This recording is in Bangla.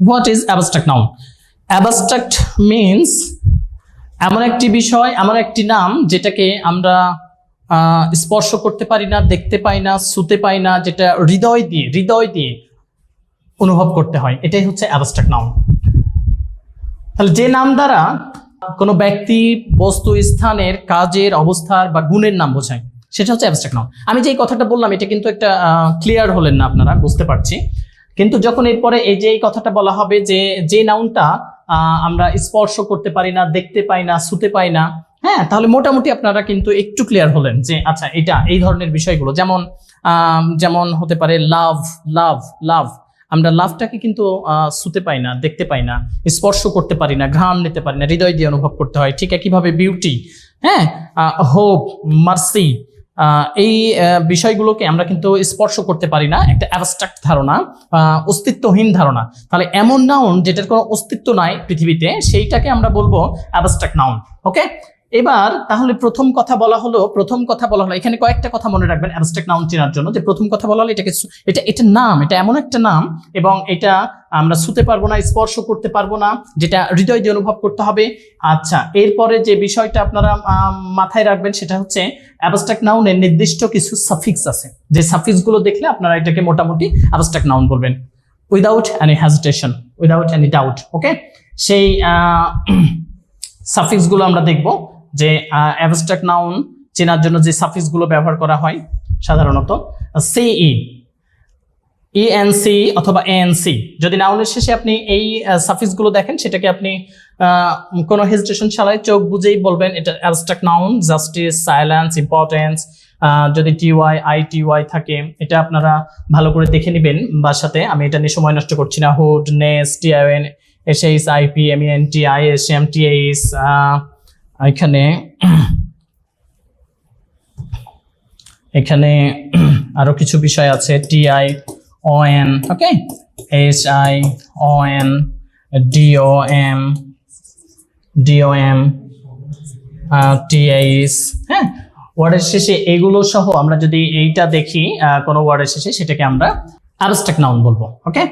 What is abstract noun? Abstract means এমন একটি বিষয়, এমন একটি নাম যেটাকে আমরা স্পর্শ করতে পারি না, দেখতে পাই না, ছুতে পাই না, যেটা হৃদয় দিয়ে অনুভব করতে হয়, এটাই হচ্ছে অ্যাবস্ট্রাক্ট নাউন। তাহলে যে নাম দ্বারা কোনো ব্যক্তি, বস্তু, স্থানের, কাজের, অবস্থার বা গুণের নাম বোঝায় সেটা হচ্ছে অ্যাবস্ট্রাক্ট নাউন। আমি যে কথাটা বললাম এটা কিন্তু একটা ক্লিয়ার হলেন না আপনারা, বুঝতে পারছি। কিন্তু যখন এরপরে এই যে এই কথাটা বলা হবে যে নাউনটা আমরা স্পর্শ করতে পারি না, দেখতে পাই না, ছুতে পাই না, হ্যাঁ, তাহলে মোটামুটি আপনারা কিন্তু একটু ক্লিয়ার হলেন যে আচ্ছা এটা এই ধরনের বিষয়গুলো। যেমন হতে পারে লাভ, লাভ, লাভ। আমরা লাভটাকে কিন্তু ছুতে পাই না, দেখতে পাই না, স্পর্শ করতে পারি না, ঘ্রাণ নিতে পারি না, হৃদয় দিয়ে অনুভব করতে হয়। ঠিক একইভাবে বিউটি, হ্যাঁ, হোপ, মার্সি, এই বিষয়গুলোকে আমরা কিন্তু স্পর্শ করতে পারি না, একটা অ্যাবস্ট্রাক্ট ধারণা, অস্তিত্বহীন ধারণা। তাহলে এমন নাউন যেটার কোনো অস্তিত্ব নাই পৃথিবীতে, সেইটাকে আমরা বলবো অ্যাবস্ট্রাক্ট নাউন। ওকে, এবার তাহলে প্রথম কথা বলা হলো এখানে কয়েকটা কথা মনে রাখবেন অ্যাবস্ট্রাক্ট নাউন চেনার জন্য। যে প্রথম কথা বলা হলো এটা নাম, এটা এমন একটা নাম এবং এটা আমরা ছুতে পারবো না, স্পর্শ করতে পারবো না, যেটা হৃদয় দিয়ে অনুভব করতে হবে। আচ্ছা, এরপরে যে বিষয়টা আপনারা মাথায় রাখবেন সেটা হচ্ছে অ্যাবস্ট্রাক্ট নাউনের নির্দিষ্ট কিছু সাফিক্স আছে, যে সাফিক্স গুলো দেখলে আপনারা এটাকে মোটামুটি অ্যাবস্ট্রাক্ট নাউন বলবেন without any hesitation, without any doubt. Okay, সেই সাফিক্স গুলো আমরা দেখবো যে অ্যাবস্ট্রাক্ট নাউন চেনার জন্য যে সাফিক্স গুলো ব্যবহার করা হয় সাধারণত সিই, ইএনসি অথবা এএনসি। যদি নাউনের শেষে আপনি এই সাফিক্স গুলো দেখেন, সেটাকে আপনি কোনো হেজিটেশন ছাড়াই চোখ বুঝেই বলবেন এটা abstract noun. Justice, silence, importance, যদি টিওয়াই, আইটিওয়াই থাকে এটা আপনারা ভালো করে দেখে নেবেন বাসাতে। আমি এটা নিয়ে সময় নষ্ট করছি না। Hood, ness, TIN, SH, IP, MNT, IS, MTH, এখানে আরো কিছু বিষয় আছে, TI, ON, okay, HI, ON, DOM, TH, হ্যাঁ, ওয়ার্ডের শেষে এগুলো সহ আমরা যদি এইটা দেখি কোনো ওয়ার্ডের শেষে, সেটাকে আমরা অ্যাবস্ট্রাক্ট নাউন বলবো। ওকে।